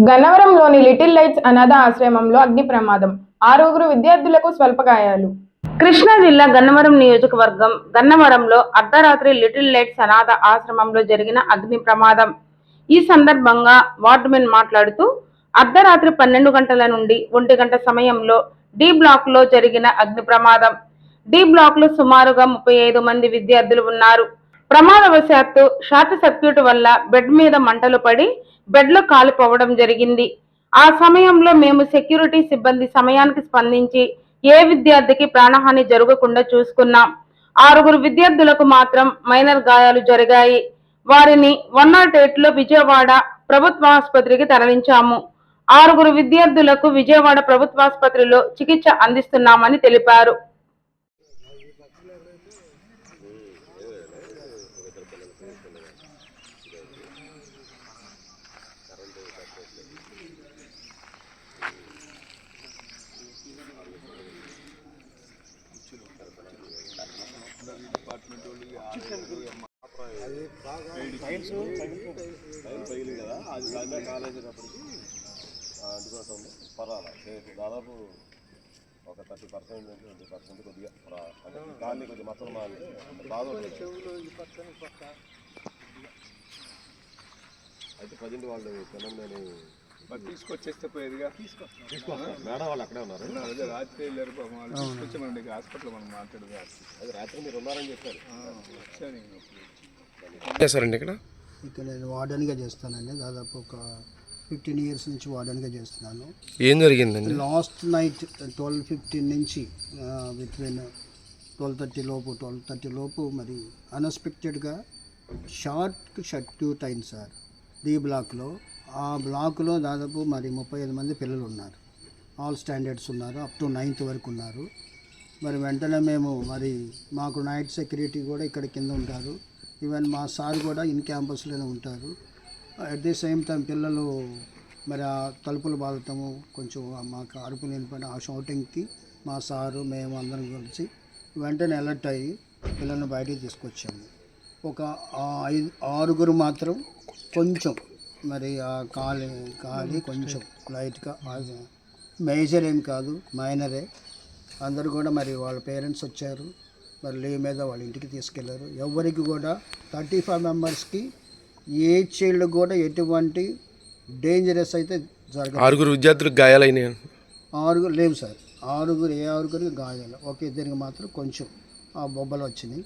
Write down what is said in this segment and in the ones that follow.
గన్నవరంలోని little lights అనాథ ఆశ్రమంలో అగ్ని ప్రమాదం, 6 విద్యార్థులకు స్వల్ప గాయాలు. కృష్ణా జిల్లా గన్నవరం నియోజకవర్గం గన్నవరంలో అర్ధరాత్రి లిటిల్ లైట్స్ అనాథ ఆశ్రమంలో జరిగిన అగ్ని ప్రమాదం. ఈ సందర్భంగా వార్డుమెన్ మాట్లాడుతూ, అర్ధరాత్రి 12 గంటల నుండి 1 గంట సమయంలో డి బ్లాక్ లో జరిగిన అగ్ని ప్రమాదం. డి బ్లాక్ లో సుమారుగా 35 మంది విద్యార్థులు ఉన్నారు. ప్రమాదవశాత్తు షార్ట్ సర్క్యూట్ వల్ల బెడ్ మీద మంటలు పడి బెడ్లో కాలిపోవడం జరిగింది. ఆ సమయంలో మేము సెక్యూరిటీ సిబ్బంది సమయానికి స్పందించి ఏ విద్యార్థికి ప్రాణహాని జరగకుండా చూసుకున్నాం. 6 విద్యార్థులకు మాత్రం మైనర్ గాయాలు జరిగాయి. వారిని 108 లో విజయవాడ ప్రభుత్వ ఆసుపత్రికి తరలించాము. 6 విద్యార్థులకు విజయవాడ ప్రభుత్వాసుపత్రిలో చికిత్స అందిస్తున్నామని తెలిపారు. పగిలి కదా అది కాలేజ్ అప్పటికి అందుకోసం పర్వాలేదు. దాదాపు ఒక 30% నుంచి 20% కొద్దిగా అంటే గాలి కొద్దిగా మొత్తం బాగా అయితే ప్రజెంట్ వాళ్ళు తెలంగాణ తీసుకొచ్చేస్తే పోయేదిగా మేడం వాళ్ళు అక్కడే ఉన్నారు. అదే రాత్రి వెళ్ళారు వాళ్ళు తీసుకొచ్చామండి హాస్పిటల్ మనం మాట్లాడదు. అది రాత్రి మీరు ఉన్నారని చెప్పారు. చేస్తారండి ఇక్కడ నేను వార్డెన్గా చేస్తానండి. దాదాపు ఒక 15 ఇయర్స్ నుంచి వార్డెన్గా చేస్తున్నాను. ఏం జరిగిందండి? లాస్ట్ నైట్ 12:15 నుంచి బిట్వీన్ 12:30 లోపు మరి అన్ఎక్స్పెక్టెడ్గా షార్ట్ సర్క్యూట్ అయింది సార్ డి బ్లాక్లో. ఆ బ్లాక్లో దాదాపు మరి 35 మంది పిల్లలు ఉన్నారు. ఆల్ స్టాండర్డ్స్ ఉన్నారు, అప్ టు 9th వరకు ఉన్నారు. మరి వెంటనే మేము మరి మాకు నైట్ సెక్యూరిటీ కూడా ఇక్కడ కింద ఉంటారు. ఈవెన్ మా సార్ కూడా ఇన్ క్యాంపస్లోనే ఉంటారు. అట్ ది సేమ్ టైం పిల్లలు మరి ఆ తలుపులు బాధటము కొంచెం మాకు అరుపు నిలిపిన ఆ షౌటింగ్కి మా సారు మేము అందరం కలిసి వెంటనే అలర్ట్ అయ్యి పిల్లల్ని బయటికి తీసుకొచ్చాము. ఒక 6 మాత్రం కొంచెం మరి ఆ కాలి కొంచెం లైట్గా, మేజర్ ఏం కాదు, మైనరే. అందరూ కూడా మరి వాళ్ళ పేరెంట్స్ వచ్చారు, మరి లీవ్ మీద వాళ్ళ ఇంటికి తీసుకెళ్లారు. ఎవరికి కూడా 35 మెంబర్స్కి ఏ చైల్డ్ కూడా ఎటువంటి డేంజరస్ అయితే జరగదు. 6 విద్యార్థులకు గాయాలైనాయి. 6 లేవు సార్, 6 గాయాలు. ఒక 2 మాత్రం కొంచెం ఆ బొబ్బలు వచ్చినాయి.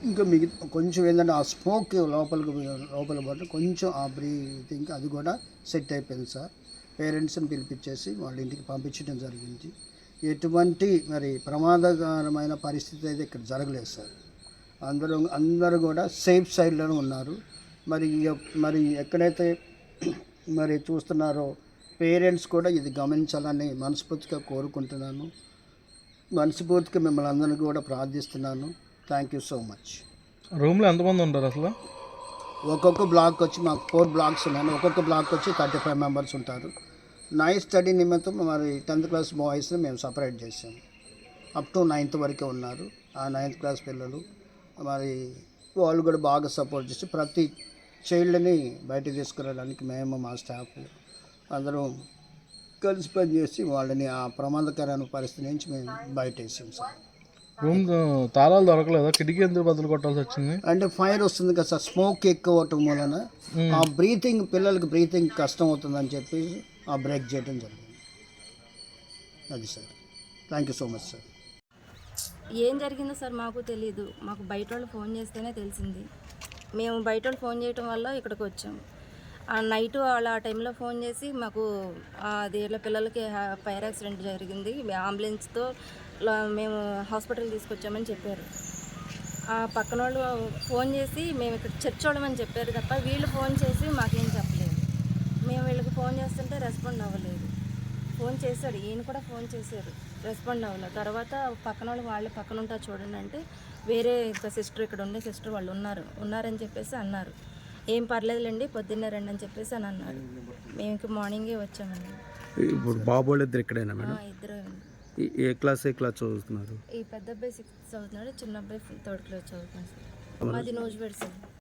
ఇంకా మిగతా కొంచెం ఏంటంటే ఆ స్మోక్ లోపల పడి కొంచెం ఆ బ్రీతింగ్ అది కూడా సెట్ అయిపోయింది సార్. పేరెంట్స్ని పిలిపించేసి వాళ్ళ ఇంటికి పంపించడం జరిగింది. ఎటువంటి మరి ప్రమాదకరమైన పరిస్థితి అయితే ఇక్కడ జరగలేదు సార్. అందరూ కూడా సేఫ్ సైడ్లోనే ఉన్నారు. మరి ఎక్కడైతే మరి చూస్తున్నారో పేరెంట్స్ కూడా ఇది గమనించాలని మనస్ఫూర్తిగా కోరుకుంటున్నాను. మనస్ఫూర్తిగా మిమ్మల్ని అందరినీ కూడా ప్రార్థిస్తున్నాను. Thank you so much. రూమ్లో ఎంతమంది ఉంటారు అసలు? ఒక్కొక్క బ్లాక్ వచ్చి మాకు 4 బ్లాక్స్ ఉన్నాయి. ఒక్కొక్క బ్లాక్ వచ్చి 35 మెంబర్స్ ఉంటారు. నైట్ స్టడీ నిమిత్తం మరి 10th క్లాస్ బాయ్స్ని మేము సపరేట్ చేసాము. అప్ టు 9th వరకే ఉన్నారు. ఆ 9th క్లాస్ పిల్లలు మరి వాళ్ళు కూడా బాగా సపోర్ట్ చేసి ప్రతి చైల్డ్ని బయటకు తీసుకురావడానికి మేము మా స్టాఫ్ అందరం కలిసి పనిచేసి వాళ్ళని ఆ ప్రమాదకరమైన పరిస్థితి నుంచి మేము బయట వేసాం సార్. రూమ్ తాళాలు దొరకలేదా? కిటికీ ఎందుకు బదులు కొట్టాల్సి వచ్చింది? అంటే ఫైర్ వస్తుంది కదా సార్, స్మోక్ ఎక్కువ అవటం వలన ఆ బ్రీతింగ్ పిల్లలకి బ్రీతింగ్ కష్టం అవుతుందని చెప్పి ఆ బ్రేక్ చేయడం జరిగింది. అది sir. Thank you so much sir. ఏం జరిగిందో సార్ మాకు తెలీదు. మాకు బయట వాళ్ళు ఫోన్ చేస్తేనే తెలిసింది. మేము బయట వాళ్ళు ఫోన్ చేయటం వల్ల ఇక్కడికి వచ్చాము. ఆ నైట్ వాళ్ళు ఆ టైంలో ఫోన్ చేసి మాకు దీంట్లో పిల్లలకి ఫైర్ యాక్సిడెంట్ జరిగింది, అంబులెన్స్తో మేము హాస్పిటల్ తీసుకొచ్చామని చెప్పారు. ఆ పక్కన వాళ్ళు ఫోన్ చేసి మేము ఇక్కడ చర్చ్ చూడమని చెప్పారు తప్ప వీళ్ళు ఫోన్ చేసి మాకేం చెప్పలేదు. మేము వీళ్ళకి ఫోన్ చేస్తుంటే రెస్పాండ్ అవ్వలేదు. ఫోన్ చేశాడు, ఈయన కూడా ఫోన్ చేశారు, రెస్పాండ్ అవ్వలేదు. తర్వాత పక్కన వాళ్ళు పక్కన ఉంటారు చూడండి అంటే వేరే ఇంకా సిస్టర్, ఇక్కడ ఉండే సిస్టర్ వాళ్ళు ఉన్నారని చెప్పేసి అన్నారు. ఏం పర్లేదులేండి పొద్దున్నే రండి అని చెప్పేసి అని అన్నారు. మేము ఇంక మార్నింగే వచ్చామండి. ఇప్పుడు బాబు వాళ్ళు ఇద్దరు ఇక్కడైనా మేడం? ఇద్దరు. ఏ క్లాస్ చదువుతున్నారు? ఈ పెద్ద అబ్బాయి 6th చదువుతున్నాడు, చిన్న అబ్బాయి 3rd క్లాస్ చదువుతున్నాడు సార్. మాది నోజ్బెడ్ సార్.